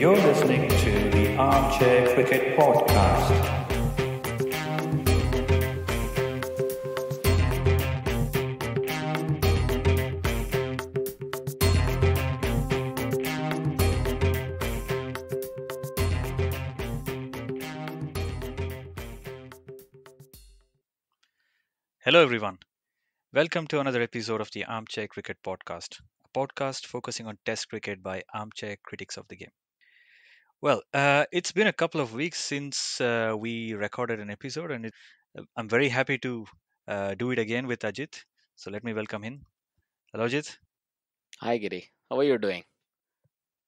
You're listening to the Armchair Cricket Podcast. Hello, everyone. Welcome to another episode of the Armchair Cricket Podcast, a podcast focusing on Test cricket by armchair critics of the game. Well, it's been a couple of weeks since we recorded an episode, and I'm very happy to do it again with Ajit. So let me welcome him. Hello, Ajit. Hi Giri, how are you doing?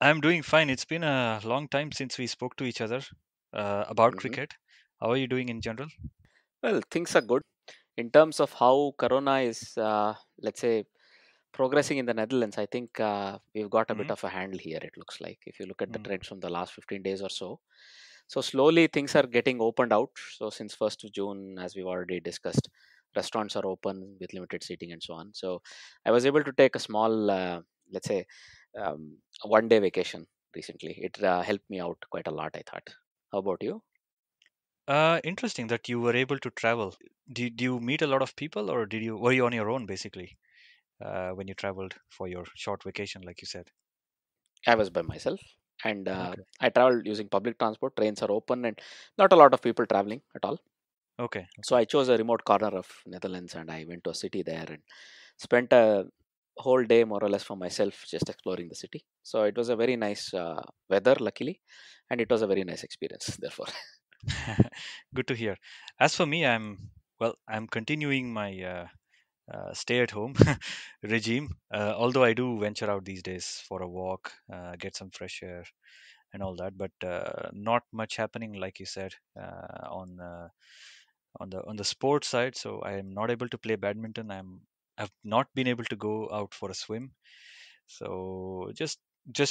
I'm doing fine. It's been a long time since we spoke to each other about hmm cricket. How are you doing in general? Well, things are good in terms of how Corona is, let's say, progressing in the Netherlands. I think we've got a bit Hmm. of a handle here. It looks like if you look at the Mm. trends from the last 15 days or so. So slowly things are getting opened out. So since 1st of June, as we've already discussed, restaurants are open with limited seating and so on. So I was able to take a small, let's say, one day vacation recently. It helped me out quite a lot, I thought. How about you? Interesting that you were able to travel. Did you meet a lot of people, or were you on your own basically? When you traveled for your short vacation, like you said. I was by myself, and Okay. I traveled using public transport. Trains are open, and not a lot of people traveling at all. Okay. So Okay. I chose a remote corner of Netherlands, and I went to a city there and spent a whole day more or less for myself, just exploring the city. So it was a very nice weather, luckily, and it was a very nice experience. Therefore, Good to hear. As for me, I'm continuing my stay at home regime. Although I do venture out these days for a walk, get some fresh air and all that, but not much happening, like you said, on the sports side. So I am not able to play badminton. I've not been able to go out for a swim. So just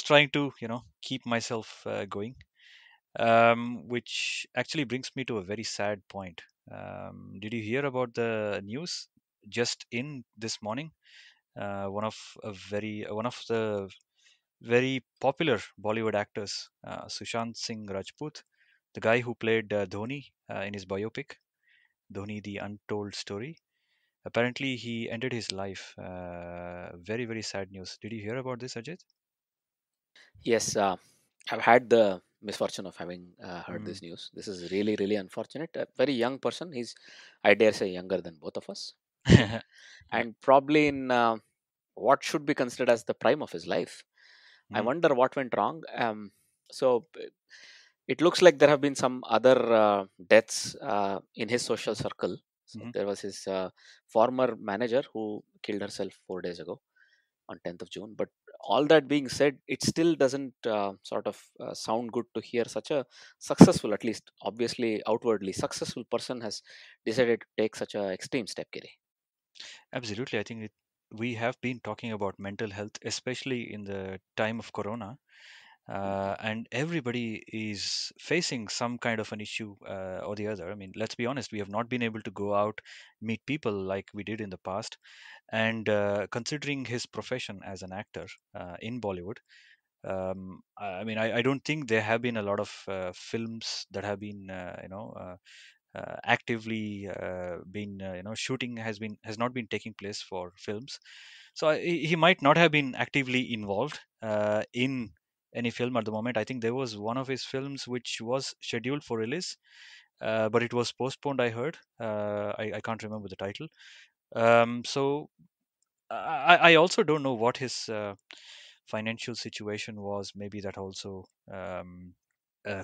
trying to keep myself going. Which actually brings me to a very sad point. Did you hear about the news just in this morning? One of the very popular Bollywood actors, Sushant Singh Rajput, the guy who played Dhoni in his biopic, Dhoni: The Untold Story. Apparently, he ended his life. Very, very sad news. Did you hear about this, Ajit? yes, I've had the misfortune of having heard Mm. this news. This is really, really unfortunate. A very young person. He's, I dare say, younger than both of us, right? Yeah. And probably in what should be considered as the prime of his life. I Mm. wonder what went wrong. It looks like there have been some other deaths in his social circle. So Mhm. there was his former manager who killed herself 4 days ago on 10th of June. But all that being said, it still doesn't sort of sound good to hear such a successful, at least obviously outwardly successful person has decided to take such a extreme step, Giri. Absolutely. We have been talking about mental health, especially in the time of Corona, Mhm. and everybody is facing some kind of an issue or the other. I mean, let's be honest, we have not been able to go out, meet people like we did in the past. And considering his profession as an actor in Bollywood, I mean, I don't think there have been a lot of films that have been, actively been shooting has not been taking place for films. So he might not have been actively involved in any film at the moment. I think there was one of his films which was scheduled for release, but it was postponed, I heard. I can't remember the title. So I also don't know what his financial situation was. Maybe that also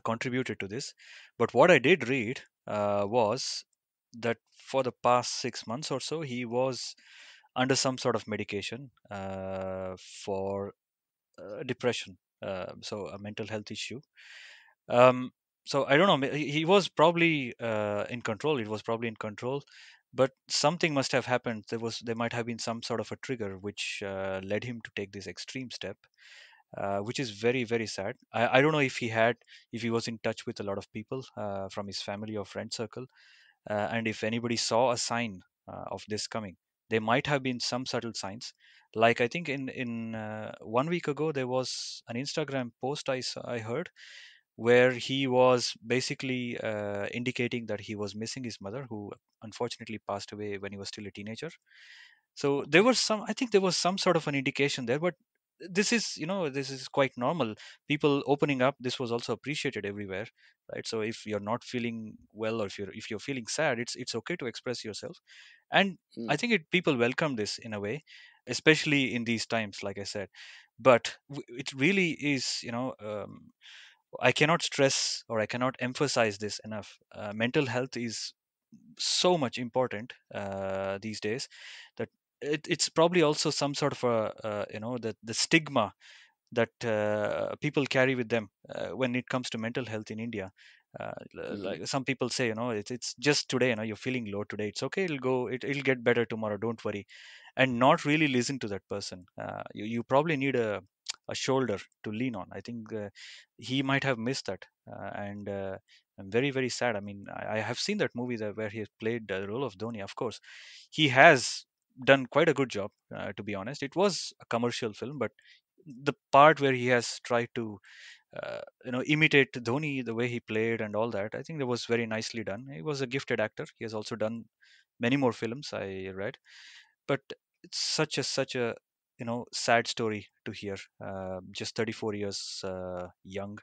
contributed to this. But what I did read was that for the past 6 months or so, he was under some sort of medication for depression, so a mental health issue. Um, so I don't know. He was probably in control. It was probably in control, but something must have happened. There might have been some sort of a trigger which led him to take this extreme step, which is very, very sad. I don't know if he was in touch with a lot of people from his family or friend circle, and if anybody saw a sign of this coming. there might have been some subtle signs. Like I think in 1 week ago there was an Instagram post I heard where he was basically indicating that he was missing his mother, who unfortunately passed away when he was still a teenager. So there Okay. was some, I think there was some sort of an indication there, but this is, this is quite normal. People opening up, this was also appreciated everywhere, right? So if you're not feeling well, or if you're feeling sad, it's okay to express yourself. And I Mm, think people welcome this in a way, especially in these times, like I said. But it really is, I cannot stress or I cannot emphasize this enough. Mental health is so much important these days, that it's probably also some sort of a, the stigma that people carry with them when it comes to mental health in India. mm, Like some people say, it's just today, you're feeling low today. It's okay. It'll get better tomorrow. Don't worry, and not really listen to that person. You probably need a shoulder to lean on. I think he might have missed that, and I'm very very sad. I mean, I have seen that movie where he has played the role of Dhoni. Of course, he has done quite a good job. To be honest, it was a commercial film, but the part where he has tried to imitate Dhoni, the way he played and all that, I think that was very nicely done. He was a gifted actor. He has also done many more films, I read. But it's such a sad story to hear. Just 34 years young,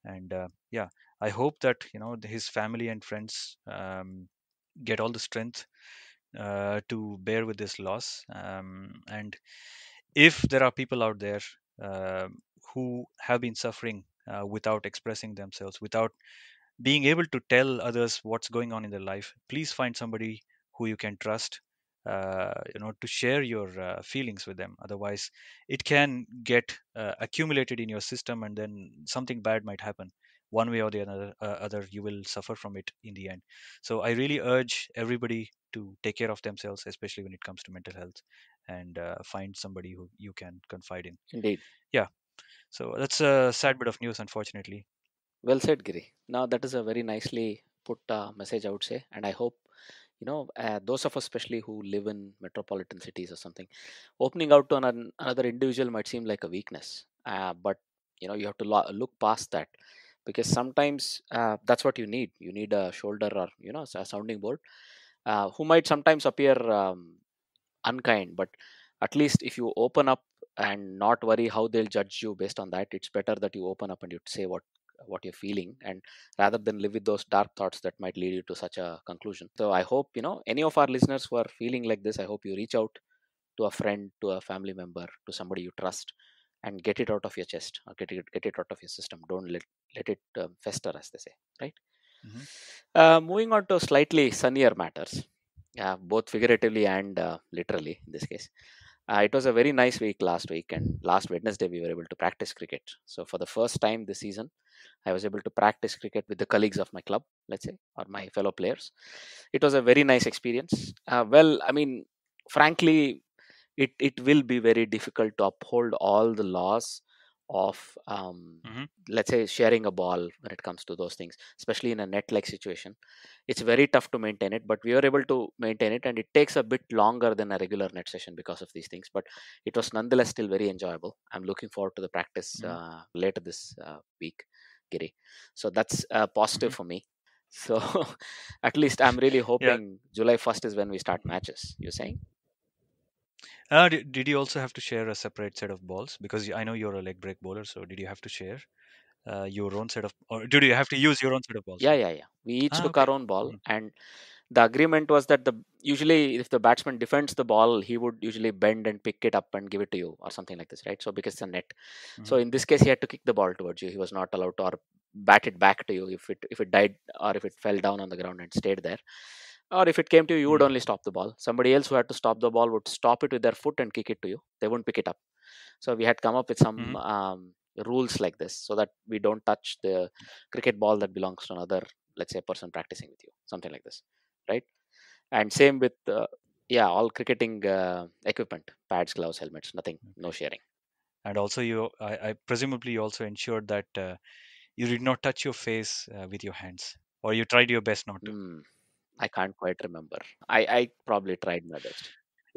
and yeah, I hope that his family and friends get all the strength to bear with this loss. And if there are people out there who have been suffering without expressing themselves, without being able to tell others what's going on in their life, please find somebody who you can trust, to share your feelings with them. Otherwise it can get accumulated in your system, and then something bad might happen. One way or the other, you will suffer from it in the end. So I really urge everybody to take care of themselves, especially when it comes to mental health, and find somebody who you can confide in. indeed. Yeah, so that's a sad bit of news, unfortunately. Well said, Giri. Now, that is a very nicely put message, I would say. And I hope, those of us, especially who live in metropolitan cities or something, opening out to another individual might seem like a weakness. But, you have to look past that, because sometimes that's what you need. You need a shoulder, or, a sounding board, who might sometimes appear unkind, but at least if you open up and not worry how they'll judge you based on that, it's better that you open up and you say what you're feeling, and rather than live with those dark thoughts that might lead you to such a conclusion. So I hope, any of our listeners who are feeling like this, I hope you reach out to a friend, to a family member, to somebody you trust, and get it out of your chest, or get it out of your system. Don't let it fester, as they say, right? Hmm. Moving on to slightly sunnier matters, both figuratively and literally in this case. It was a very nice week last week, and last Wednesday we were able to practice cricket. So for the first time this season, I was able to practice cricket with the colleagues of my club, let's say, or my fellow players. It was a very nice experience. Well, I mean, frankly, it will be very difficult to uphold all the laws of, Hmm. let's say, sharing a ball when it comes to those things, especially in a net like situation. It's very tough to maintain it, but we were able to maintain it, and it takes a bit longer than a regular net session because of these things, but it was nonetheless still very enjoyable. I'm looking forward to the practice Hmm. later this week, Giri. So that's positive Hmm. for me. So at least I'm really Yeah. hoping July 1st is when we start matches, you're saying. Did you also have to share a separate set of balls? Because I know you're a leg break bowler, so did you have to share your own set of, or did you have to use your own set of balls? Yeah, Sorry. yeah, yeah. We each Ah, took our okay. own ball, Hmm. and the agreement was that the usually if the batsman defends the ball, he would usually bend and pick it up and give it to you or something like this, right? So because it's a net. So Hmm. in this case, he had to kick the ball towards you. He was not allowed to, or bat it back to you if it died, or if it fell down on the ground and stayed there. Or if it came to you, you would Hmm. only stop the ball. Somebody else who had to stop the ball would stop it with their foot and kick it to you. They wouldn't pick it up. So we had come up with some Hmm. rules like this, so that we don't touch the cricket ball that belongs to another, let's say, person practicing with you, something like this, right? And same with yeah, all cricketing equipment, pads, gloves, helmets, nothing, no sharing. And also, I presumably you also ensured that you did not touch your face with your hands, or you tried your best not to. Hmm, I can't quite remember. I probably tried my best.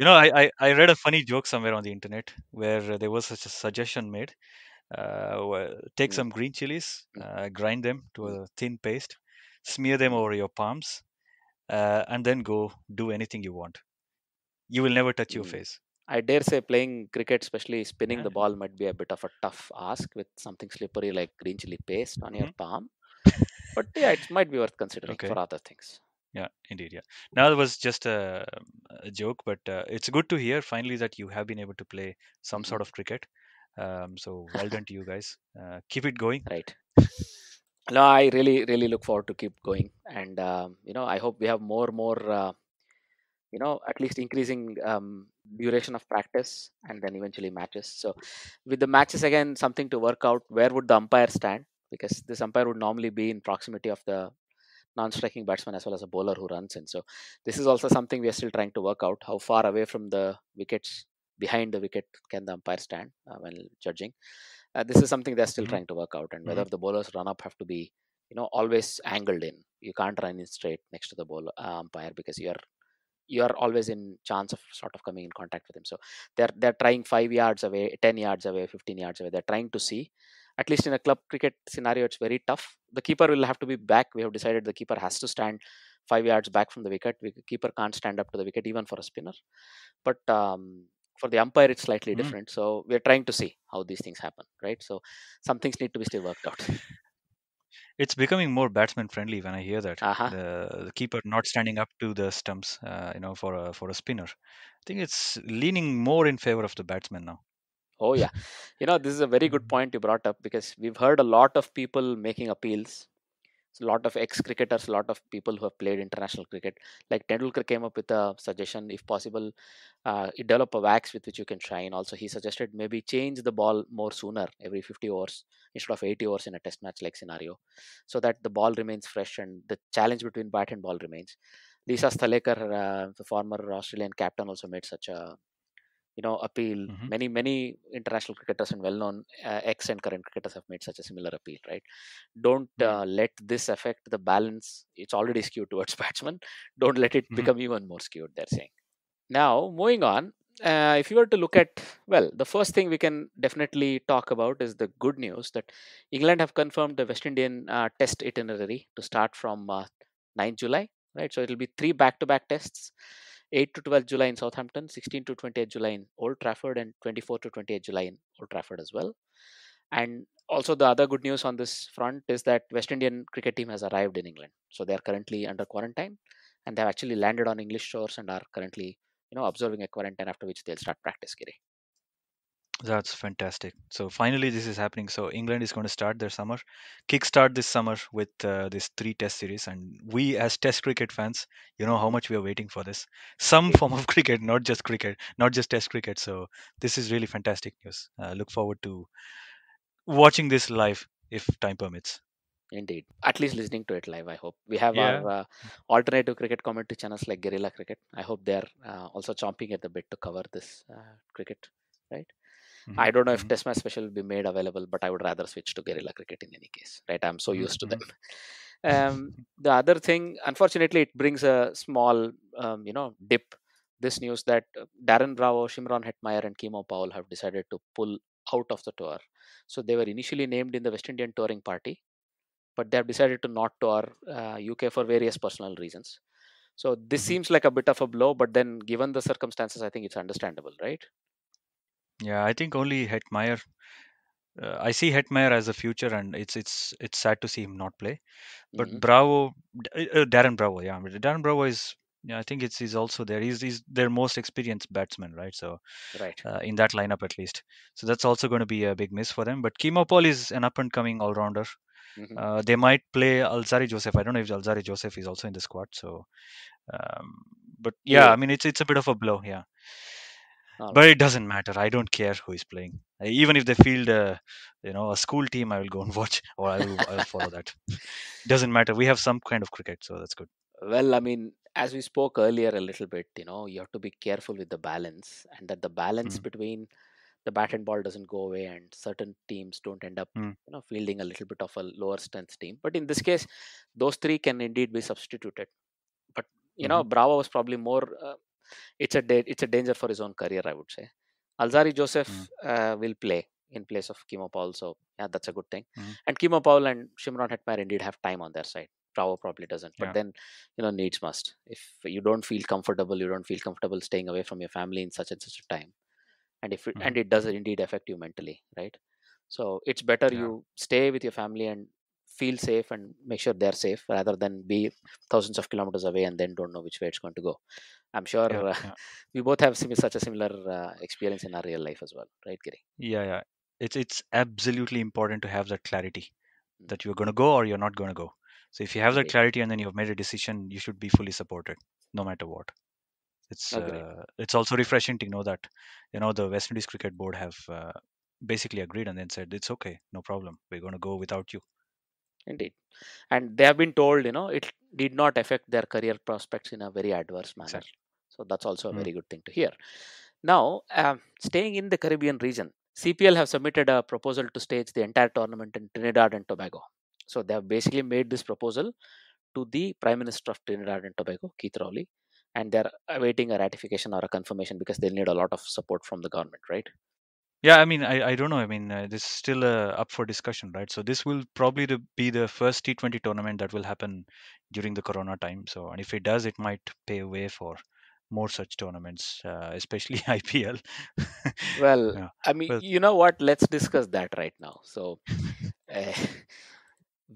I read a funny joke somewhere on the internet where there was such a suggestion made. Take Mm, some green chilies, mm, grind them to mm, a thin paste, smear them mm, over your palms, and then go do anything you want. You will never touch your mm. face. I dare say playing cricket, especially spinning Yeah. the ball, might be a bit of a tough ask with something slippery like green chili paste on your Hmm. palm. But yeah, it might be worth considering for Okay. other things. Yeah, indeed. Yeah. Now that was just a joke, but it's good to hear finally that you have been able to play some Hmm. sort of cricket. So well done to you guys. Keep it going. Right. No, I really, really look forward to keep going, and I hope we have more, at least increasing duration of practice, and then eventually matches. So, with the matches again, something to work out. Where would the umpire stand? Because this umpire would normally be in proximity of the non-striking batsman as well as a bowler who runs in. So, this is also something we are still trying to work out. How far away from the wickets, behind the wicket, can the umpire stand when judging? This is something they're still Hmm. trying to work out, and Hmm. whether the bowlers run up have to be always angled in. You can't run in straight next to the bowler umpire, because you're always in chance of sort of coming in contact with him. So they're trying 5 yards away, 10 yards away, 15 yards away. They're trying to see. At least in a club cricket scenario, it's very tough. The keeper will have to be back. We have decided the keeper has to stand 5 yards back from the wicket. Keeper can't stand up to the wicket even for a spinner. But for the umpire, it's slightly Hmm. different. So we're trying to see how these things happen, right? So some things need to be still worked out. It's becoming more batsman friendly when I hear that Uh-huh. the keeper not standing up to the stumps, for a spinner. I think it's leaning more in favor of the batsman now. Oh yeah, this is a very good Mhm. point you brought up, because we've heard a lot of people making appeals. A lot of ex-cricketers, a lot of people who have played international cricket, like Tendulkar came up with a suggestion, if possible, you develop a wax with which you can shine. Also, he suggested maybe change the ball more sooner, every 50 overs instead of 80 overs in a test match like scenario, so that the ball remains fresh and the challenge between bat and ball remains. Lisa Stalekar, the former Australian captain, also made such a appeal. Mhm. Many international cricketers and well-known ex and current cricketers have made such a similar appeal, right? Don't Mm. let this affect the balance. It's already skewed towards batsmen. Don't let it Mhm. become even more skewed, they're saying. Now, moving on, if you were to look at, well, the first thing we can definitely talk about is the good news that England have confirmed the West Indian test itinerary to start from 9th July, right? So it'll be three back-to-back tests: 8 to 12 July in Southampton, 16 to 28 July in Old Trafford, and 24 to 28 July in Old Trafford as well. And also, the other good news on this front is that West Indian cricket team has arrived in England. So they are currently under quarantine, and they've actually landed on English shores and are currently, observing a quarantine, after which they'll start practice, Giri. That's fantastic. So finally, this is happening. So England is going to start their summer, kickstart this summer with this three Test series, and we as Test cricket fans, you know how Hmm. much we are waiting for this. Some Indeed. form of cricket, not just Test cricket. So this is really fantastic news. Look forward to watching this live if time permits. Indeed. At least listening to it live, I hope. We have Yeah. our alternative cricket commentary channels like Guerrilla Cricket. I hope they're also chomping at the bit to cover this cricket, right? Hmm. I don't know if Hmm. Test match special will be made available, but I would rather switch to Guerrilla Cricket in any case, right? I'm so Hmm. used to them. Hmm. The other thing, unfortunately, it brings a small, dip. This news that Darren Bravo, Shimron Hetmyer, and Kimo Powell have decided to pull out of the tour. So they were initially named in the West Indian touring party, but they have decided to not tour UK for various personal reasons. So this Hmm. seems like a bit of a blow, but then given the circumstances, I think it's understandable, right? Yeah, I think only Hetmyer. I see Hetmyer as a future, and it's sad to see him not play. But Hmm. Darren Bravo, yeah, but Darren Bravo is, yeah, I think he's also there. He's their most experienced batsman, right? So Right. in that lineup at least, so that's also going to be a big miss for them. But Kimo Paul is an up and coming all rounder. Hmm. They might play Alzari Joseph. I don't know if Alzari Joseph is also in the squad. So, um, but yeah, I Yeah. mean it's a bit of a blow, yeah. All But right. it doesn't matter. I don't care who is playing. Even if they field a school team, I will go and watch, or I'll follow that. Doesn't matter. We have some kind of cricket, so that's good. Well, I mean, as we spoke earlier a little bit, you have to be careful with the balance, and that the balance Mm, between the bat and ball doesn't go away, and certain teams don't end up, mm, fielding a little bit of a lower strength team. But in this case, those three can indeed be substituted. But mhm, Bravo was probably more. it's a danger for his own career, I would say. Alzari Joseph will play in place of Kimo Paul, so yeah, that's a good thing. And Kimo Paul and Shimron Hetmyer indeed have time on their side. Bravo probably doesn't, but then needs must. If you don't feel comfortable, staying away from your family in such and such a time, and if it does indeed affect you mentally, right? So it's better you stay with your family and feel safe and make sure they're safe rather than be thousands of kilometers away and then don't know which way it's going to go. I'm sure we both have such a similar experience in our real life as well, right, Giri? Yeah. It's absolutely important to have that clarity that you're going to go or you're not going to go. So if you have that Indeed. clarity and then you've made a decision, you should be fully supported, no matter what. Agreed. It's also refreshing to know that the West Indies Cricket Board have basically agreed and then said it's okay, no problem. We're going to go without you. Indeed. And they have been told, it did not affect their career prospects in a very adverse manner. Exactly. So that's also a very good thing to hear. Now, staying in the Caribbean region, CPL have submitted a proposal to stage the entire tournament in Trinidad and Tobago. So they have basically made this proposal to the Prime Minister of Trinidad and Tobago, Keith Rowley, and they're awaiting a ratification or a confirmation because they'll need a lot of support from the government, right? Yeah, I mean, I don't know. I mean, this is still up for discussion, right? So this will probably be the first T20 tournament that will happen during the Corona time. So, and if it does, it might pave way for more such tournaments, especially IPL. Well, Yeah. I mean, Well, you know what? Let's discuss that right now. So, uh,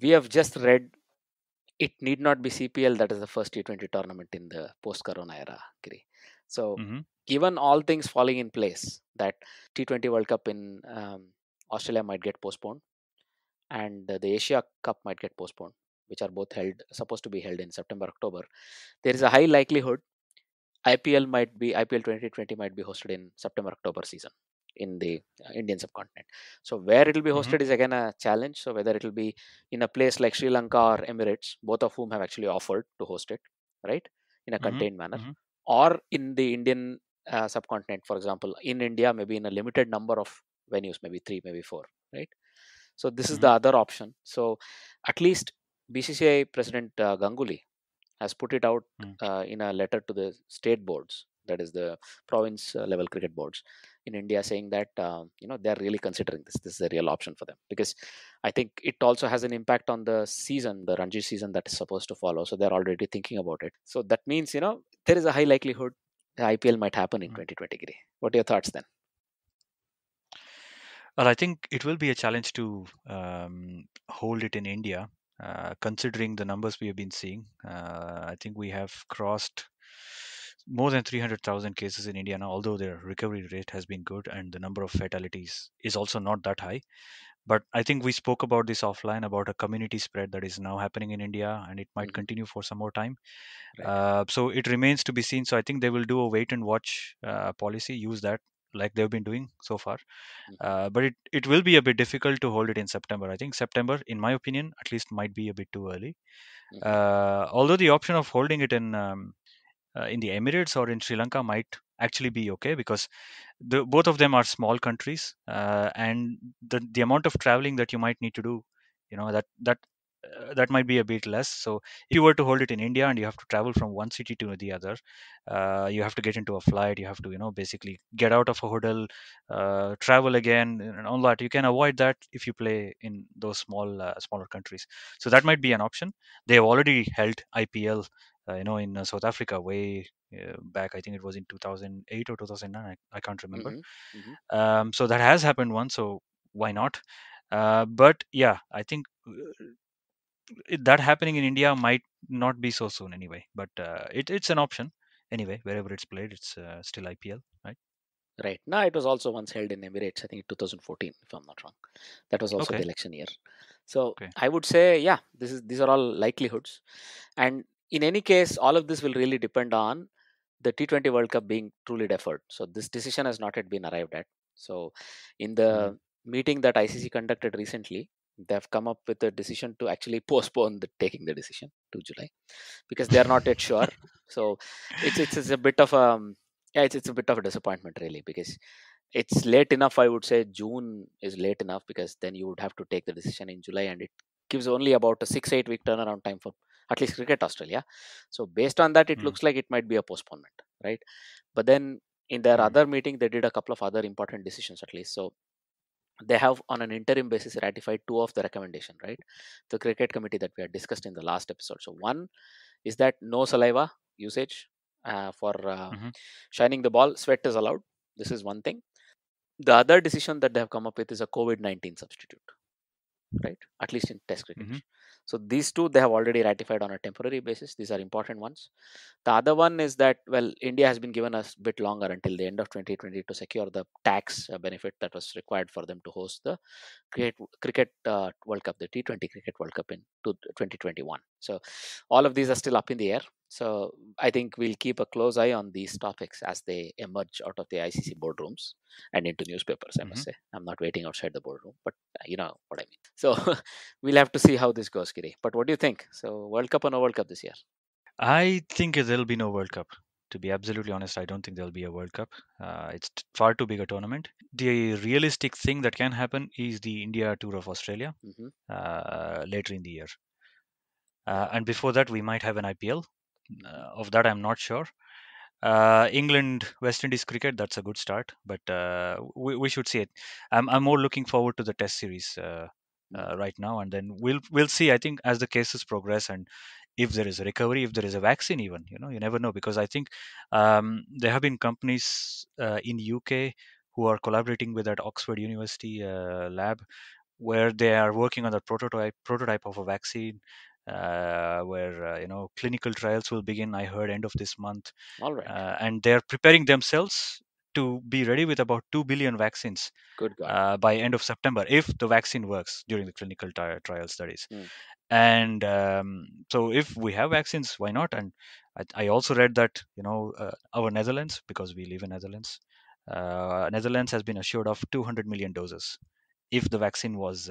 we have just read it need not be CPL that is the first T20 tournament in the post-Corona era, Giri. So, given all things falling in place, that T20 World Cup in Australia might get postponed, and the Asia Cup might get postponed, which are both supposed to be held in September, October. There is a high likelihood IPL 2020 might be hosted in September, October season in the Indian subcontinent. So where it will be hosted is again a challenge. So whether it will be in a place like Sri Lanka or Emirates, both of whom have actually offered to host it, right, in a contained manner, or in the Indian subcontinent, for example, in India, maybe in a limited number of venues, maybe 3, maybe 4, right? So this is the other option. So at least BCCI President Ganguly has put it out in a letter to the state boards, that is the province level cricket boards in India, saying that they're really considering this. This is a real option for them because I think it also has an impact on the season, the Ranji season that is supposed to follow. So they're already thinking about it. So that means there is a high likelihood the IPL might happen in 2020. What are your thoughts then? Well, I think it will be a challenge to hold it in India, considering the numbers we have been seeing. I think we have crossed more than 300,000 cases in India now, although the recovery rate has been good and the number of fatalities is also not that high. But I think we spoke about this offline about a community spread that is now happening in India and it might continue for some more time. Right. So it remains to be seen. So I think they will do a wait and watch policy, use that like they've been doing so far. But it will be a bit difficult to hold it in September. I think September, in my opinion, at least might be a bit too early. Although the option of holding it in the Emirates or in Sri Lanka might actually be okay because both of them are small countries, and the amount of traveling that you might need to do, that might be a bit less. So if you were to hold it in India and you have to travel from one city to the other, you have to get into a flight, you have to basically get out of a hotel, travel again, and all that. You can avoid that if you play in those smaller countries. So that might be an option. They have already held IPL in South Africa way back. I think it was in 2008 or 2009. I can't remember. So that has happened once. So why not? But yeah, I think that happening in India might not be so soon anyway. But it's an option anyway. Wherever it's played, it's still IPL, right? Right. Now it was also once held in Emirates, I think 2014, if I'm not wrong. That was also the election year. So I would say, yeah, these are all likelihoods. And in any case, all of this will really depend on the T20 World Cup being truly deferred. So this decision has not yet been arrived at. So in the meeting that ICC conducted recently, they have come up with a decision to actually postpone taking the decision to July because they are not yet sure. So it's a bit of it's a bit of a disappointment really because it's late enough. I would say June is late enough because then you would have to take the decision in July, and it gives only about a 6-8 week turnaround time for at least Cricket Australia. So based on that, it looks like it might be a postponement. right? But then in their Mm. other meeting, they did a couple of other important decisions at least. So they have on an interim basis ratified two of the recommendation, right? The cricket committee that we had discussed in the last episode. So one is that no saliva usage for Mhm. shining the ball. Sweat is allowed. This is one thing. The other decision that they have come up with is a COVID-19 substitute, right? At least in test cricket. Mhm. So these two they have already ratified on a temporary basis. These are important ones. The other one is that, well, India has been given a bit longer until the end of 2020 to secure the tax benefit that was required for them to host the cricket World Cup, the T20 Cricket World Cup in 2021. So all of these are still up in the air. So I think we'll keep a close eye on these topics as they emerge out of the ICC boardrooms and into newspapers. I must Mhm. say, I'm not waiting outside the boardroom, but you know what I mean. So we'll have to see how this goes, Giri. But what do you think? So World Cup or no World Cup this year? I think there'll be no World Cup. To be absolutely honest, I don't think there'll be a World Cup. It's far too big a tournament. The realistic thing that can happen is the India tour of Australia Hmm. later in the year. And before that, we might have an IPL. Of that, I'm not sure. England, West Indies cricket, that's a good start, but we should see it. I'm more looking forward to the Test series right now, and then we'll see. I think as the cases progress and if there is a recovery, if there is a vaccine, even you never know, because I think there have been companies in UK who are collaborating with that Oxford University lab where they are working on the prototype of a vaccine where clinical trials will begin, I heard, end of this month. All right. And they're preparing themselves to be ready with about 2 billion vaccines Good God. by end of September if the vaccine works during the clinical trial studies. Mm. And so if we have vaccines, why not? And I also read that our Netherlands, because we live in Netherlands, Netherlands has been assured of 200 million doses if the vaccine was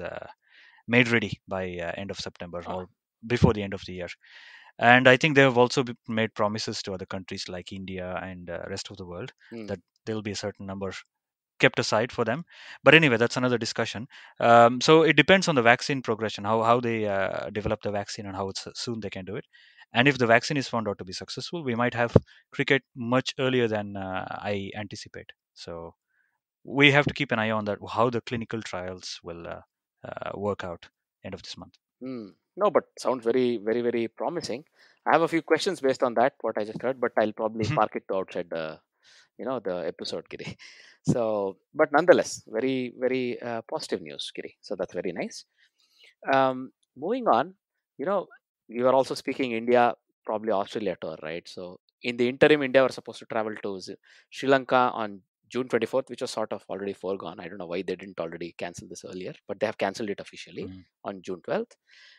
made ready by end of September Ah. or before the end of the year. And I think they have also made promises to other countries like India and rest of the world Mm. that there will be a certain number kept aside for them. But anyway, that's another discussion. So it depends on the vaccine progression, how they develop the vaccine and how soon they can do it. And if the vaccine is found out to be successful, we might have cricket much earlier than I anticipate. So we have to keep an eye on that, how the clinical trials will work out end of this month. Mm. No, but sounds very, very, very promising. I have a few questions based on that, what I just heard, but I'll probably Mhm. park it to outside the episode, Giri. So, but nonetheless, very, very positive news, Giri. So that's very nice. Moving on, you know, you are also speaking India, probably Australia tour, right? So in the interim, India were supposed to travel to Sri Lanka on June 24th, which was sort of already foregone. I don't know why they didn't already cancel this earlier, but they have cancelled it officially Mhm. on June 12th.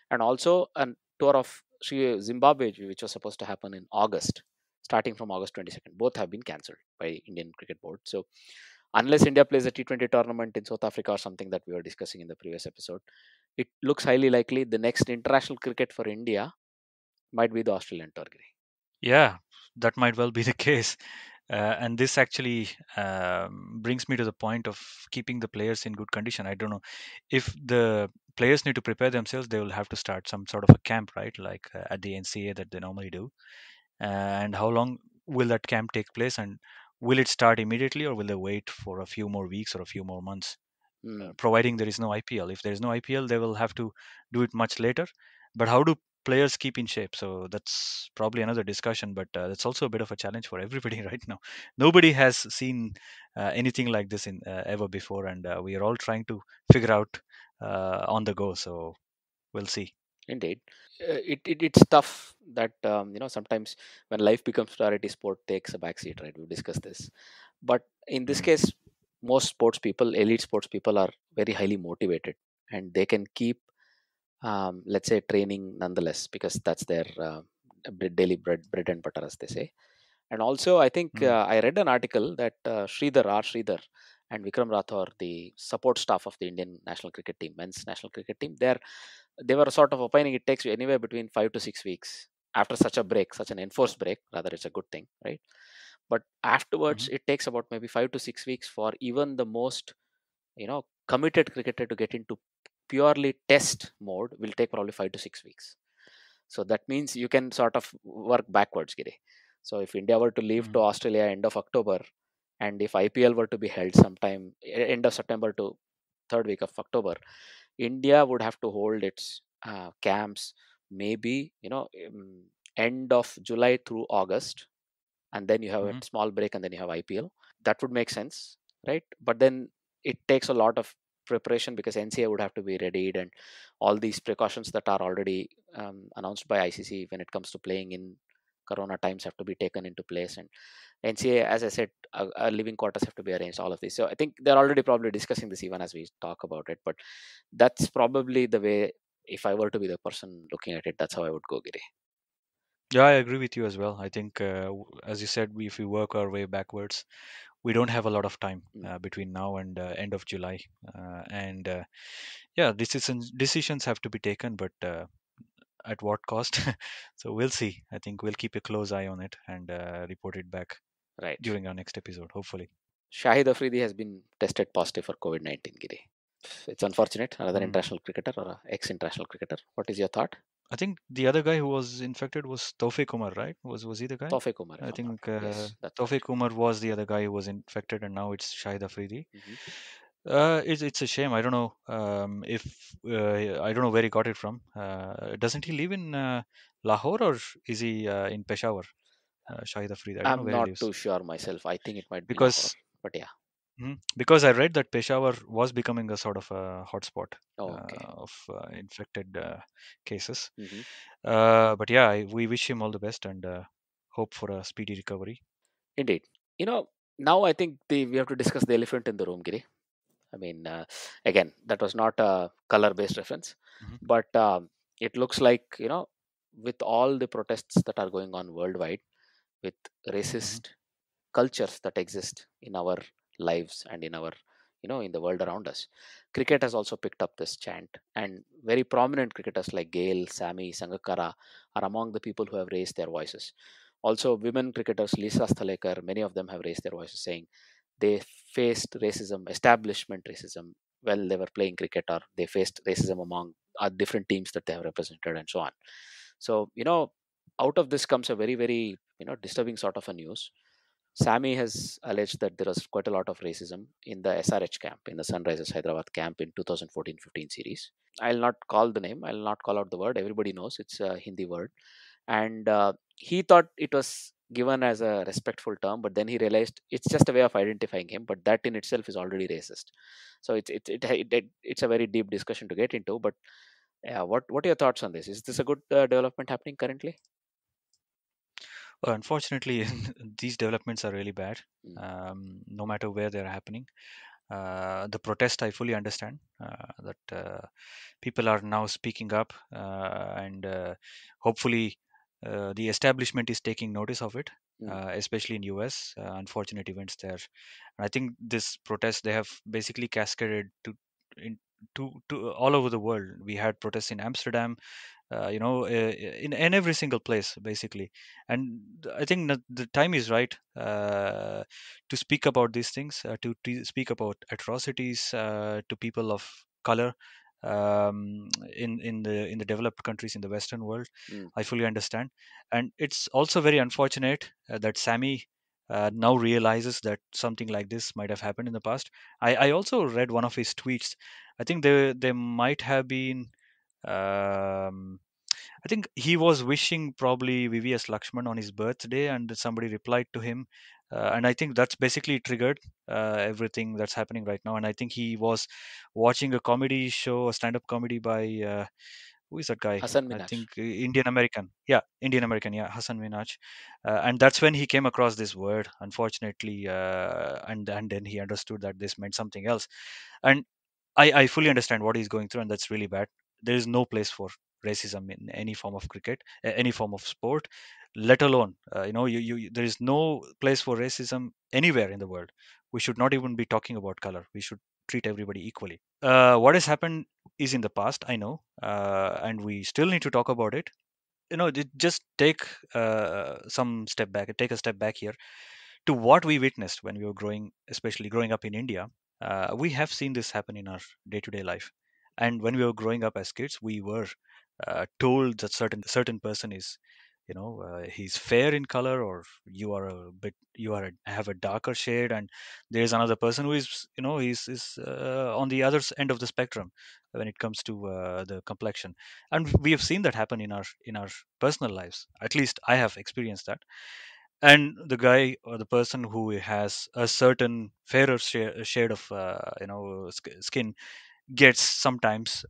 And also a tour of Zimbabwe, which was supposed to happen in August, starting from August 22nd. Both have been cancelled by Indian Cricket Board. So unless India plays a T20 tournament in South Africa or something that we were discussing in the previous episode, it looks highly likely the next international cricket for India might be the Australian tour. Yeah, that might well be the case. And this actually brings me to the point of keeping the players in good condition. I don't know if the players need to prepare themselves, they will have to start some sort of a camp, right? Like at the NCA that they normally do. And how long will that camp take place? And will it start immediately or will they wait for a few more weeks or a few more months? Mm, Providing there is no IPL. If there is no IPL, they will have to do it much later. But how do players keep in shape? So that's probably another discussion. But it's also a bit of a challenge for everybody right now. Nobody has seen anything like this in ever before, and we are all trying to figure out on the go. So we'll see. indeed. It's tough that sometimes when life becomes priority, sport takes a backseat, right? We've discussed this, but in this Mm. case, most sports people, elite sports people, are very highly motivated, and they can keep, let's say, training nonetheless because that's their daily bread and butter, as they say. And also, I think Mm. I read an article that Sridhar and Vikram Rathore, the support staff of the Indian national cricket team, men's national cricket team, they were sort of opining it takes you anywhere between 5 to 6 weeks after such a break, such an enforced break. Rather, it's a good thing, right? But afterwards, Mhm. it takes about maybe 5 to 6 weeks for even the most committed cricketer to get into purely test mode. Will take probably 5 to 6 weeks. So that means you can sort of work backwards, Giri. So if India were to leave to Mhm. Australia end of October, and if IPL were to be held sometime end of September to third week of October, India would have to hold its camps maybe end of July through August, and then you have a Mhm. small break, and then you have IPL. That would make sense, right? But then it takes a lot of preparation because NCA would have to be readied, and all these precautions that are already announced by ICC when it comes to playing in Corona times have to be taken into place. And NCA, as I said, living quarters have to be arranged. All of this, so I think they're already probably discussing this even as we talk about it. But that's probably the way. If I were to be the person looking at it, that's how I would go, Giri. Yeah, I agree with you as well. I think, as you said, if we work our way backwards, we don't have a lot of time Mm, between now and end of July. And yeah, decisions have to be taken, but at what cost? So we'll see. I think we'll keep a close eye on it and report it back right. during our next episode, hopefully. Shahid Afridi has been tested positive for COVID-19, Giri. It's unfortunate. Another Mm. international cricketer or a ex-international cricketer. What is your thought? I think the other guy who was infected was Tawfiq Umar, right? Was he the guy? Tawfiq Umar, if I I'm not think wrong. Yes, that's right. Tawfiq Umar was the other guy who was infected, and now it's Shahid Afridi. Hmm. It's a shame. I don't know if I don't know where he got it from. Doesn't he live in Lahore, or is he in Peshawar? Shahid Afridi. I don't know I'm where he not lives too sure myself. I think it might be Lahore, because but yeah. because I read that Peshawar was becoming a sort of a hotspot Oh, okay. of infected cases. Hmm. But yeah, we wish him all the best and hope for a speedy recovery. Indeed. You know, now I think we have to discuss the elephant in the room, Giri. I mean, again, that was not a color-based reference, Mhm. but it looks like, with all the protests that are going on worldwide, with Mhm. racist cultures that exist in our lives and in our in the world around us, cricket has also picked up this chant, and very prominent cricketers like Gale, Sammy, Sangakkara are among the people who have raised their voices. Also women cricketers, Lisa Sthalekar, many of them have raised their voices saying they faced racism, establishment racism, while they were playing cricket, or they faced racism among different teams that they have represented and so on. So out of this comes a very, very disturbing sort of a news. Sammy has alleged that there was quite a lot of racism in the SRH camp, in the Sunrisers Hyderabad camp in 2014-15 series. I'll not call the name, I'll not call out the word. Everybody knows it's a Hindi word. And he thought it was given as a respectful term, but then he realized it's just a way of identifying him, but that in itself is already racist. So it's a very deep discussion to get into. But yeah, what are your thoughts on this? Is this a good development happening currently? Unfortunately, these developments are really bad. Mm, No matter where they're happening, the protest I fully understand that people are now speaking up, and hopefully the establishment is taking notice of it, mm, especially in US. Unfortunate events there. And I think this protest they have basically cascaded in, to all over the world. We had protests in Amsterdam, in every single place basically. And I think that the time is right to speak about these things, to speak about atrocities to people of color, in the developed countries in the Western world. mm. I fully understand, and it's also very unfortunate that Sammy now realizes that something like this might have happened in the past. I also read one of his tweets. I think there might have been, um, I think he was wishing probably VVS Lakshman on his birthday, and somebody replied to him. And I think that's basically triggered everything that's happening right now. And I think he was watching a comedy show, a stand up comedy by, who is that guy? Hassan I Minaj. think Indian American. Yeah, Indian American. Yeah, Hassan Minaj. And that's when he came across this word, unfortunately. And then he understood that this meant something else. And I fully understand what he's going through, and that's really bad. There is no place for racism in any form of cricket, any form of sport, let alone, there is no place for racism anywhere in the world. We should not even be talking about color. We should treat everybody equally. What has happened is in the past, I know, and we still need to talk about it. Just take take a step back here to what we witnessed when we were growing, especially growing up in India. We have seen this happen in our day-to-day life, and when we were growing up as kids, we were told that certain person is he's fair in color, or have a darker shade, and there's another person who is, on the other end of the spectrum when it comes to the complexion. And we have seen that happen in our personal lives. At least I have experienced that. And the guy or the person who has a certain fairer shade of skin gets sometimes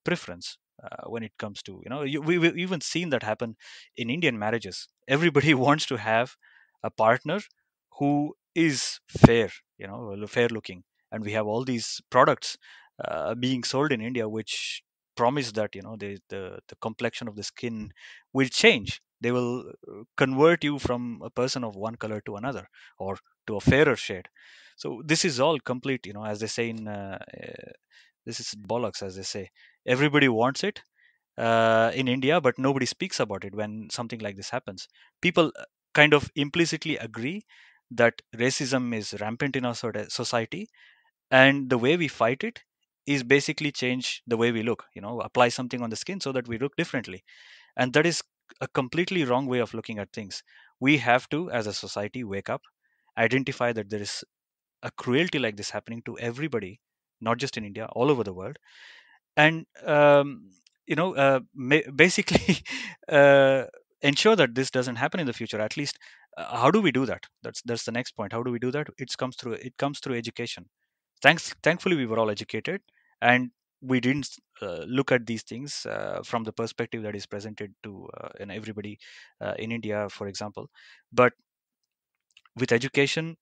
preference when it comes to, we've even seen that happen in Indian marriages. Everybody wants to have a partner who is fair, fair looking. And we have all these products being sold in India which promise that, the complexion of the skin will change. They will convert you from a person of one color to another, or to a fairer shade. So this is all complete, as they say in this is bollocks, as they say. Everybody wants it in India, but nobody speaks about it when something like this happens. People kind of implicitly agree that racism is rampant in our society, and the way we fight it is basically change the way we look. Apply something on the skin so that we look differently, and that is a completely wrong way of looking at things. We have to, as a society, wake up, identify that there is a cruelty like this happening to everybody, not just in India, all over the world. And basically uh, ensure that this doesn't happen in the future. At least, how do we do that? That's the next point. How do we do that? It comes through education. Thankfully, we were all educated, and we didn't look at these things from the perspective that is presented to everybody in India, for example. But with education,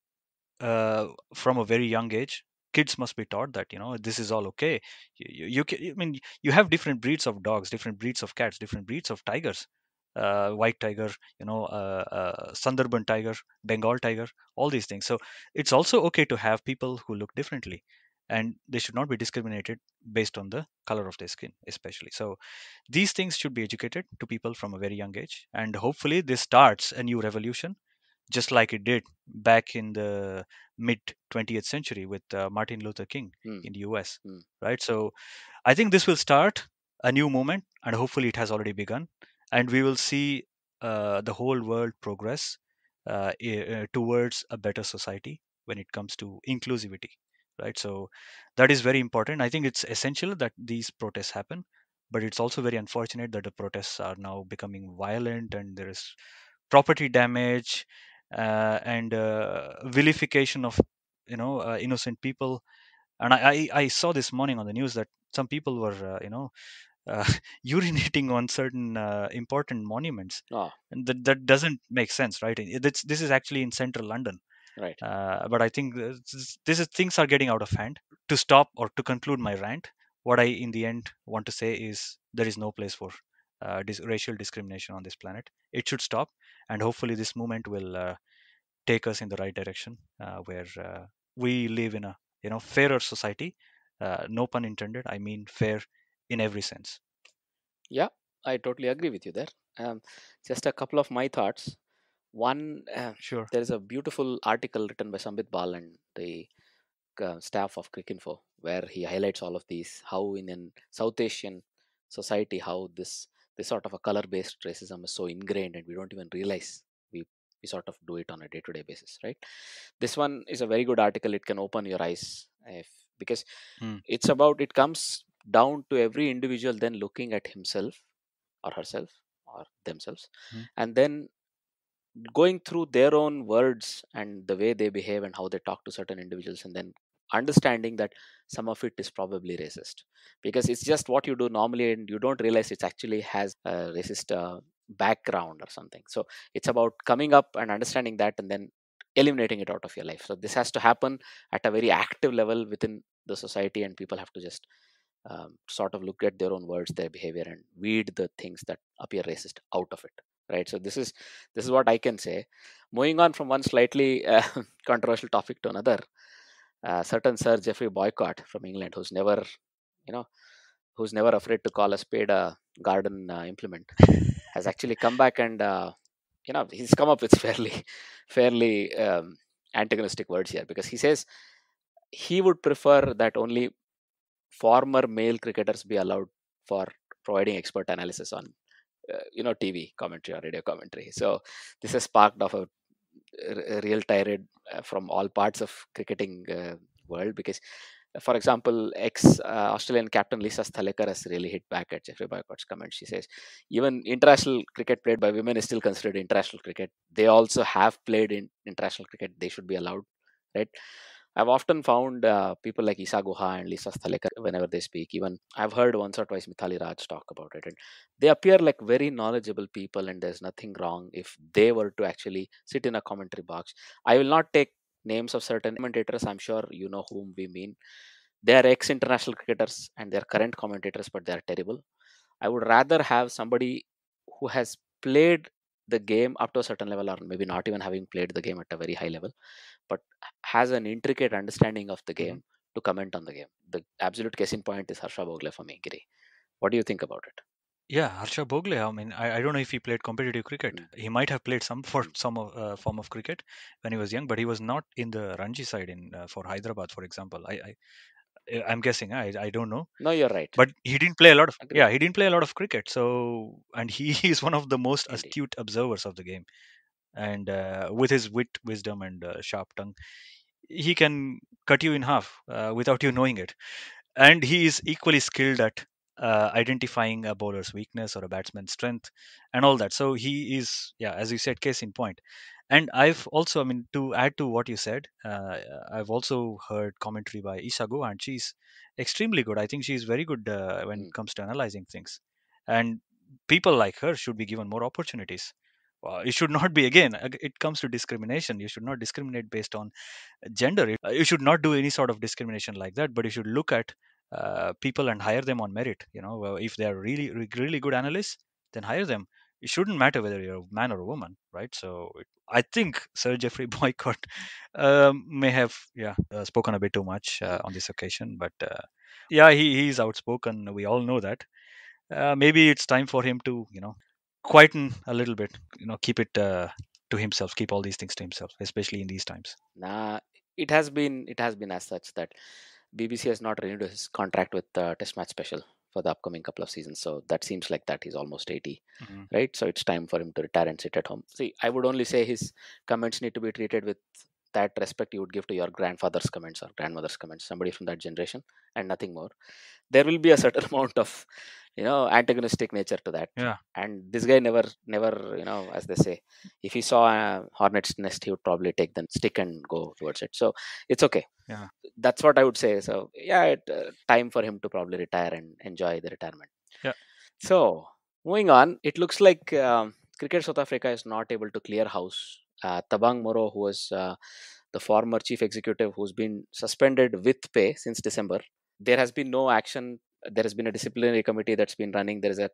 from a very young age, kids must be taught that, this is all okay. I mean, you have different breeds of dogs, different breeds of cats, different breeds of tigers. White tiger, Sundarban tiger, Bengal tiger, all these things. So it's also okay to have people who look differently, and they should not be discriminated based on the color of their skin, especially. So these things should be educated to people from a very young age, and hopefully this starts a new revolution, just like it did back in the mid 20th century with Martin Luther King Mm, in the US, mm. right? So I think this will start a new movement, and hopefully it has already begun, and we will see the whole world progress towards a better society when it comes to inclusivity, right? So that is very important. I think it's essential that these protests happen, but it's also very unfortunate that the protests are now becoming violent, and there is property damage and vilification of innocent people. And I saw this morning on the news that some people were uh, urinating on certain important monuments, Oh, and that doesn't make sense, right? This is actually in central London. right. But I think this is things are getting out of hand. To stop or to conclude my rant, what I in the end want to say is there is no place for racial discrimination on this planet. It should stop, and hopefully this movement will take us in the right direction, where we live in a fairer society. No pun intended. I mean fair in every sense. Yeah, I totally agree with you there. Um, just a couple of my thoughts. One, Sure. there is a beautiful article written by Sambit Bal and the staff of Cricinfo, where he highlights all of these, how in an South Asian society, how this sort of a color-based racism is so ingrained, and we don't even realize we we sort of do it on a day-to-day basis, right? This one is a very good article. It can open your eyes, if because Mm, it comes down to every individual then looking at himself or herself or themselves, mm, and then going through their own words and the way they behave and how they talk to certain individuals, and then understanding that some of it is probably racist, because it's just what you do normally and you don't realize it actually has a racist background or something. So it's about coming up and understanding that, and then eliminating it out of your life. So this has to happen at a very active level within the society, and people have to just sort of look at their own words, their behavior, and weed the things that appear racist out of it, right? So this is what I can say. Moving on from one slightly controversial topic to another, certain Sir Geoffrey Boycott from England, you know who's never afraid to call a spade a garden implement, has actually come back, and he's come up with fairly antagonistic words here, because he says he would prefer that only former male cricketers be allowed for providing expert analysis on TV commentary or radio commentary. So this has sparked off a real tirade from all parts of cricketing world, because for example, ex Australian captain Lisa Sthalekar has really hit back at Jeffrey Boycott's comment. She says even international cricket played by women is still considered international cricket. They also have played in international cricket. They should be allowed, right? I've often found people like Isa Guha and Lisa Sthalekar, whenever they speak, even I've heard once or twice Mithali Raj talk about it, and they appear like very knowledgeable people, and there's nothing wrong if they were to actually sit in a commentary box. I will not take names of certain commentators. I'm sure you know whom we mean. They are ex-international cricketers and they're current commentators, but they're terrible. I would rather have somebody who has played the game up to a certain level, or maybe not even having played the game at a very high level, but has an intricate understanding of the game to comment on the game. The absolute case in point is Harsha Bogle for me, Giri. What do you think about it? Yeah, Harsha Bogle. I mean, I don't know if he played competitive cricket. Mm. He might have played some for Mm. some form of cricket when he was young, but he was not in the Ranji side in for Hyderabad, for example. I'm guessing. I don't know, No, you're right. but he didn't play a lot of. Agreed. Yeah, he didn't play a lot of cricket. So, and he is one of the most Indeed. astute observers of the game, and with his wit, wisdom, and sharp tongue, he can cut you in half without you knowing it. And he is equally skilled at identifying a bowler's weakness or a batsman's strength and all that. So he is, yeah, as you said, case in point. And I've also, I mean, to add to what you said, I've also heard commentary by Isago, and she's extremely good. I think she's very good when Mm. it comes to analyzing things. And people like her should be given more opportunities. It should not be, again, it comes to discrimination. You should not discriminate based on gender. You should not do any sort of discrimination like that, but you should look at people and hire them on merit. If they are really good analysts, then hire them. It shouldn't matter whether you're a man or a woman, right? So I think Sir Jeffrey Boycott may have, spoken a bit too much on this occasion, but yeah, he's outspoken. We all know that. Maybe it's time for him to, quieten a little bit. Keep it to himself. Keep all these things to himself, especially in these times. Nah, it has been as such that BBC has not renewed his contract with Test Match Special for the upcoming couple of seasons. So that seems like that he's almost 80, Mhm. right? So it's time for him to retire and sit at home. See, I would only say his comments need to be treated with that respect you would give to your grandfather's comments or grandmother's comments, somebody from that generation, and nothing more. There will be a certain amount of antagonistic nature to that, Yeah. and this guy never as they say, if he saw a hornet's nest he would probably take the stick and go towards it. So it's okay. Yeah. That's what I would say. So yeah, time for him to probably retire and enjoy the retirement. Yeah. So moving on, it looks like Cricket South Africa is not able to clear house. Tabang Moro, who was the former chief executive, who's been suspended with pay since December. There has been no action. There has been a disciplinary committee that's been running. There is a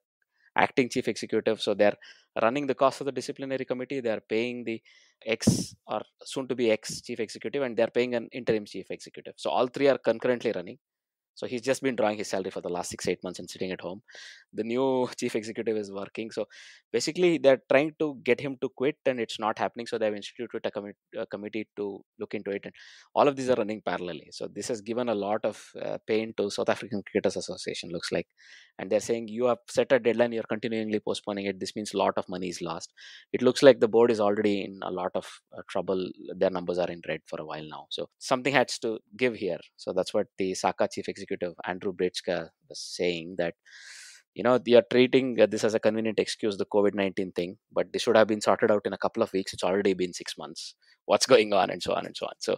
acting chief executive, so they're running the cost of the disciplinary committee. They are paying the ex or soon to be ex chief executive, and they're paying an interim chief executive. So all three are concurrently running. So he's just been drawing his salary for the last 6-8 months and sitting at home. The new chief executive is working. So basically, they're trying to get him to quit, and it's not happening. So they've instituted a committee to look into it, and all of these are running parallelly. So this has given a lot of pain to South African Cricketers Association, looks like, and they're saying you have set a deadline, you're continually postponing it. This means a lot of money is lost. It looks like the board is already in a lot of trouble. Their numbers are in red for a while now. So something has to give here. So that's what the SACA chief executive Andrew Bretschka was saying, that they are treating this as a convenient excuse, the COVID-19 thing, but this should have been sorted out in a couple of weeks. It's already been 6 months. What's going on, and so on and so on. So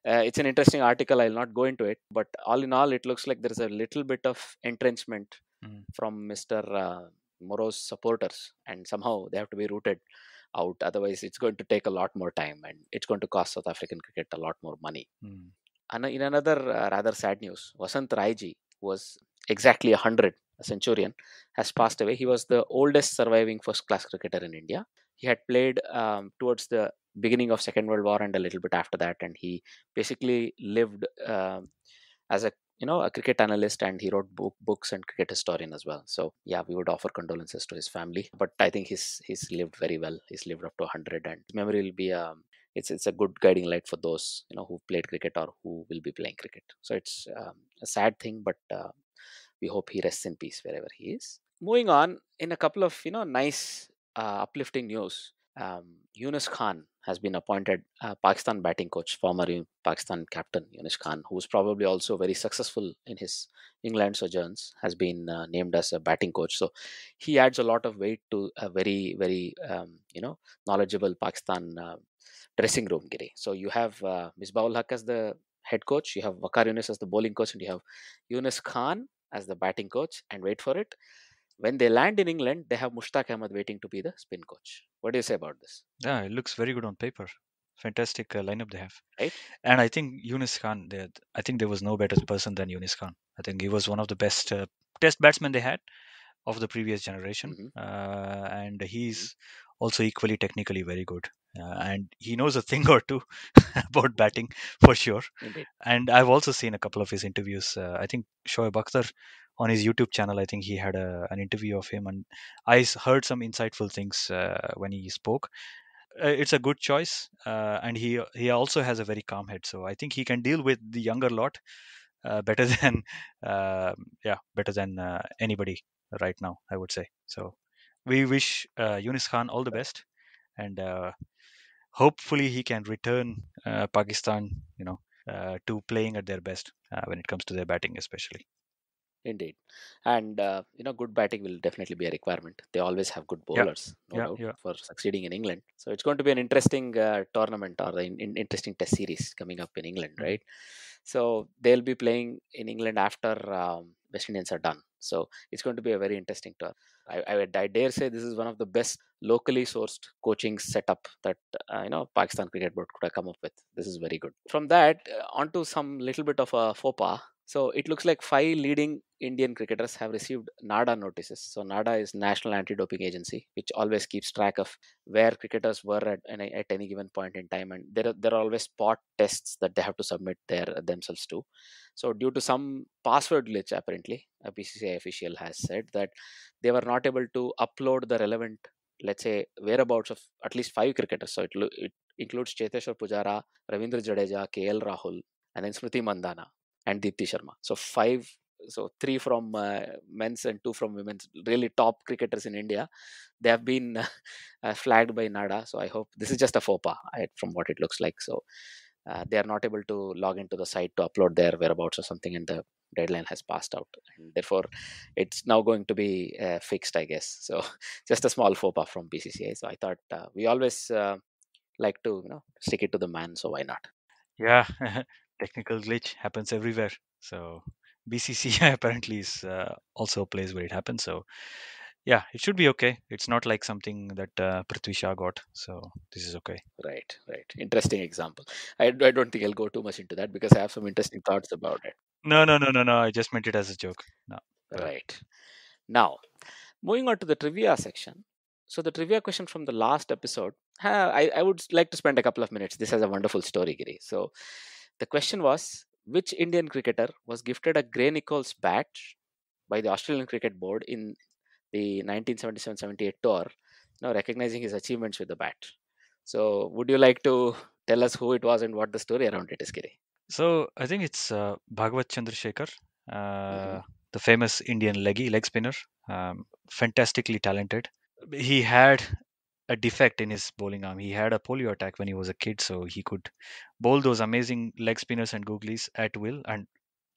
it's an interesting article. I'll not go into it, but all in all, it looks like there's a little bit of entrenchment Mm. from Mr. Moro's supporters, and somehow they have to be rooted out. Otherwise, it's going to take a lot more time, and it's going to cost South African cricket a lot more money. Mm. And in another rather sad news, Vasant Raiji, who was exactly 100, a centurion, has passed away. He was the oldest surviving first-class cricketer in India. He had played towards the beginning of Second World War and a little bit after that, and he basically lived as a cricket analyst, and he wrote books and cricket historian as well. So yeah, we would offer condolences to his family, but I think he's lived very well. He's lived up to 100, and his memory will be it's a good guiding light for those who played cricket or who will be playing cricket. So it's a sad thing, but we hope he rests in peace wherever he is. moving on, in a couple of nice uplifting news, Yunus Khan has been appointed Pakistan batting coach. Former Pakistan captain Yunus Khan, who's probably also very successful in his England sojourns, has been named as a batting coach. So he adds a lot of weight to a very very knowledgeable Pakistan dressing room, Giri. So you have Misbahul Haq as the head coach, you have Waqar Yunus as the bowling coach, and you have Yunus Khan as the batting coach. And wait for it, when they land in England, they have Mushtaq Ahmed waiting to be the spin coach. What do you say about this? Yeah, it looks very good on paper. Fantastic lineup they have. Right? And I think Yunus Khan, I think there was no better person than Yunus Khan. I think he was one of the best test batsmen they had of the previous generation. Hmm. And Hmm. he's also equally technically very good. And he knows a thing or two about batting for sure. Indeed. And I've also seen a couple of his interviews. I think Shoaib Akhtar on his YouTube channel, I think he had an interview of him, and heard some insightful things when he spoke. It's a good choice, and he also has a very calm head, so I think he can deal with the younger lot better than better than anybody right now, I would say. So we wish Yunus Khan all the best, and hopefully he can return Pakistan, to playing at their best when it comes to their batting, especially. Indeed. And, good batting will definitely be a requirement. They always have good Yeah, bowlers, no yeah, doubt, yeah. for succeeding in England. So it's going to be an interesting tournament, or an interesting test series coming up in England, Mhm. right? So they'll be playing in England after West Indians are done. So it's going to be a very interesting tour. I dare say this is one of the best locally sourced coaching setup that Pakistan Cricket Board could have come up with. This is very good. From that, onto some little bit of a faux pas. So it looks like 5 leading Indian cricketers have received NADA notices. So NADA is National Anti-Doping Agency, which always keeps track of where cricketers were at any given point in time, and there are always spot tests that they have to submit themselves to. So due to some password glitch, apparently, a BCCI official has said that they were not able to upload the relevant, let's say, whereabouts of at least 5 cricketers. So it includes Cheteshwar Pujara, Ravindra Jadeja, KL Rahul, and then Smriti Mandana and Deepti Sharma. So five, so three from men's and two from women's, really top cricketers in India. They have been flagged by NADA. So I hope this is just a faux pas, from what it looks like. So they are not able to log into the site to upload their whereabouts or something, and the deadline has passed out, and therefore it's now going to be fixed, I guess. So just a small faux pas from BCCI. So I thought we always like to stick it to the man. So why not? Yeah, technical glitch happens everywhere. So BCCI apparently is also a place where it happens. So yeah, it should be okay. It's not like something that Prithvi Shah got. So this is okay. Right, right. Interesting example. I don't think I'll go too much into that because I have some interesting thoughts about it. No, no, no, no, no. I just meant it as a joke. No, go ahead. Right. Now, moving on to the trivia section. So, the trivia question from the last episode, I would like to spend a couple of minutes. This has a wonderful story, Giri. So, the question was, which Indian cricketer was gifted a Gray Nichols bat by the Australian Cricket Board in the 1977-78 tour, recognizing his achievements with the bat? So, would you like to tell us who it was and what the story around it is, Giri? So I think it's Bhagwat Chandrasekhar, Hmm. the famous Indian leg spinner, fantastically talented. He had a defect in his bowling arm. He had a polio attack when he was a kid, so he could bowl those amazing leg spinners and googlies at will, and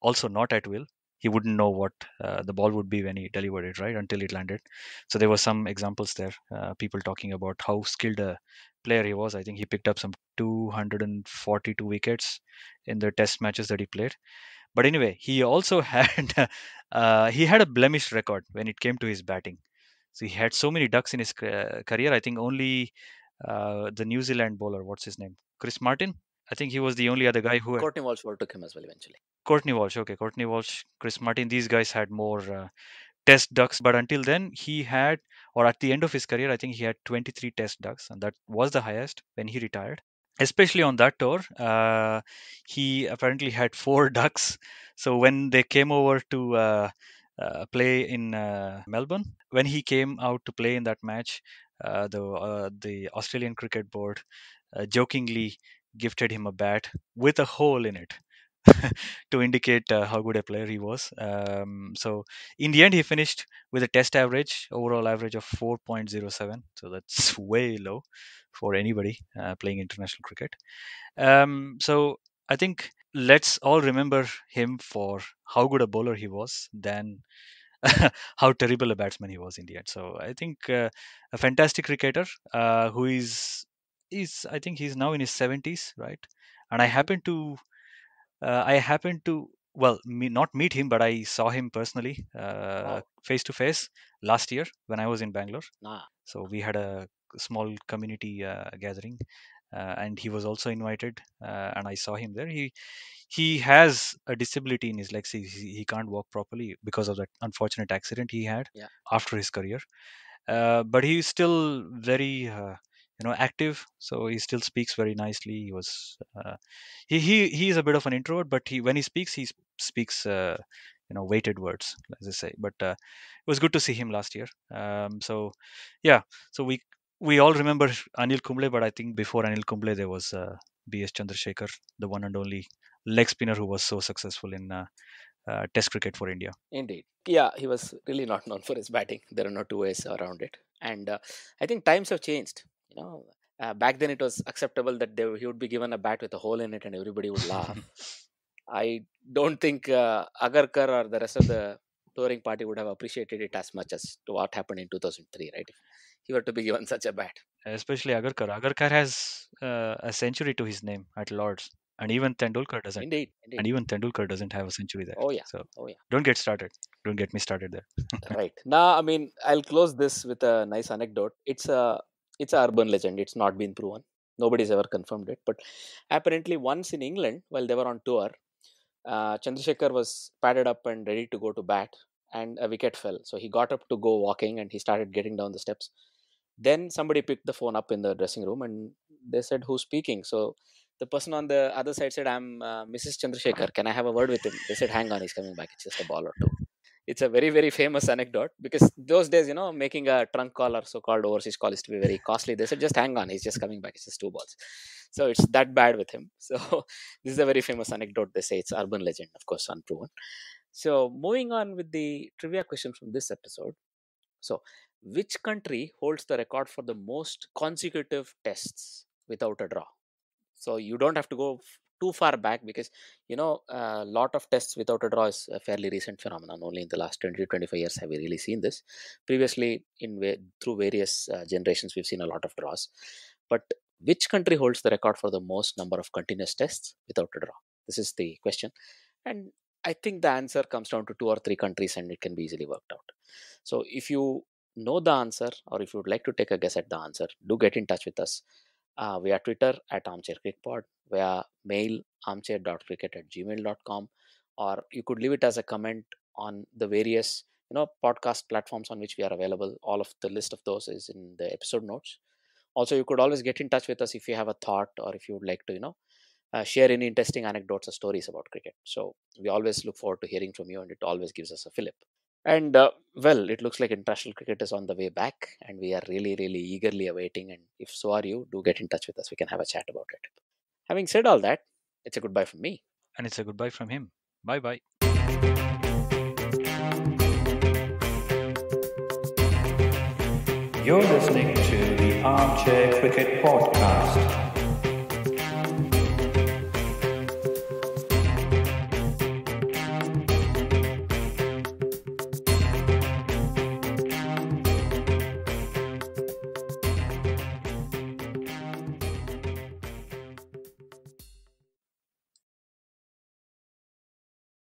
also not at will. He wouldn't know what the ball would be when he delivered it, right, until it landed. So there were some examples there, people talking about how skilled a player he was. I think he picked up some 242 wickets in the test matches that he played. But anyway, he also had he had a blemished record when it came to his batting. So he had so many ducks in his career. I think only the New Zealand bowler, what's his name, Chris Martin. I think he was the only other guy who had Courtney Walsh took him as well eventually. Courtney Walsh. Okay, Courtney Walsh, Chris Martin. These guys had more test ducks, but until then, he had, or at the end of his career, I think he had 23 test ducks, and that was the highest when he retired. Especially on that tour, he apparently had four ducks. So when they came over to play in Melbourne, when he came out to play in that match, the Australian Cricket Board jokingly gifted him a bat with a hole in it. to indicate how good a player he was. So in the end, he finished with a test average, overall average of 4.07. So that's way low for anybody playing international cricket. So I think let's all remember him for how good a bowler he was than how terrible a batsman he was in the end. So I think a fantastic cricketer who is I think he's now in his 70s, right? And I happened to not meet him, but I saw him personally, Wow. face to face last year when I was in Bangalore. Nah. So we had a small community gathering, and he was also invited, and I saw him there. He has a disability in his legs. He can't walk properly because of that unfortunate accident he had Yeah. after his career. But he's still very active. So he still speaks very nicely. He was he is a bit of an introvert, but when he speaks, speaks weighted words, as I say. But it was good to see him last year. So yeah, so we all remember Anil Kumble, but I think before Anil Kumble there was B.S. Chandrasekhar, the one and only leg spinner who was so successful in Test cricket for India. Indeed. Yeah, he was really not known for his batting. There are no two ways around it. And I think times have changed. You know, back then it was acceptable that he would be given a bat with a hole in it and everybody would laugh. I don't think Agarkar or the rest of the touring party would have appreciated it as much as to what happened in 2003, right? If he were to be given such a bat. Especially Agarkar. Agarkar has a century to his name at Lords, and even Tendulkar doesn't. Indeed. Indeed. And even Tendulkar doesn't have a century there. Oh, yeah. So Oh, yeah. don't get started. Don't get me started there. Right. Now, I mean, I'll close this with a nice anecdote. It's a urban legend. It's not been proven. Nobody's ever confirmed it. But apparently, once in England, while they were on tour, Chandrasekhar was padded up and ready to go to bat, and a wicket fell. So he got up to go walking, and he started getting down the steps. Then somebody picked the phone up in the dressing room, and they said, "Who's speaking?" So the person on the other side said, "I'm Mrs. Chandrasekhar. Can I have a word with him?" They said, "Hang on, he's coming back. It's just a ball or two." It's a very, very famous anecdote because those days, making a trunk call or so-called overseas call is to be very costly. They said, "Just hang on, he's just coming back. It's just two balls." So it's that bad with him. So this is a very famous anecdote. They say it's urban legend, of course, unproven. So moving on with the trivia question from this episode. So which country holds the record for the most consecutive tests without a draw? So you don't have to go too far back because a lot of tests without a draw is a fairly recent phenomenon. Only in the last 20 to 25 years have we really seen this. Previously, through various generations, we've seen a lot of draws. But which country holds the record for the most number of continuous tests without a draw? This is the question. And I think the answer comes down to 2 or 3 countries, and it can be easily worked out. So if you know the answer, or if you would like to take a guess at the answer, do get in touch with us via Twitter at Armchair Crickpod, via mail armchair.cricket@gmail.com, or you could leave it as a comment on the various podcast platforms on which we are available. All of the list of those is in the episode notes. Also, you could always get in touch with us if you have a thought, or if you would like to share any interesting anecdotes or stories about cricket. So we always look forward to hearing from you, and it always gives us a fillip. And it looks like international cricket is on the way back, and we are really, really eagerly awaiting. And if so are you, do get in touch with us. We can have a chat about it. Having said all that, it's a goodbye from me. And it's a goodbye from him. Bye bye. You're listening to the Armchair Cricket Podcast.